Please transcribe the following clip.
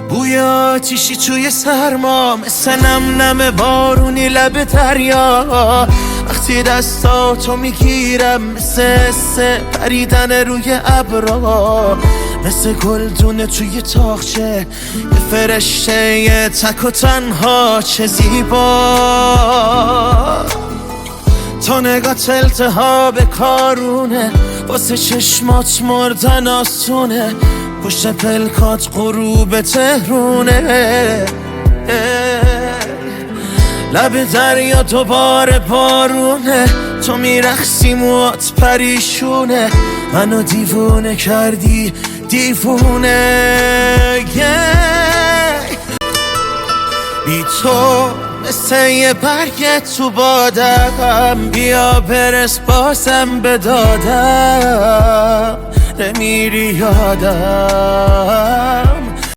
بوی آتیشی توی سرما، مثل نم نم بارونی لب دریا. وقتی دستاتو میگیرم مثل پریدن روی ابرا، مثل گلدونه توی تاقچه، یه فرشته یه تک و تنها. چه زیبا تو نگات التهاب کارونه، واسه چشمات مردن آسونه، پشت پلکات غروب تهرونه. لب دریا دوباره بارونه، تو میرخصی موات پریشونه، منو دیوونه کردی دیوونه. بی تو مثل یه برگ تو بادم، بیا برس بازم به دادم، نمیری یادم.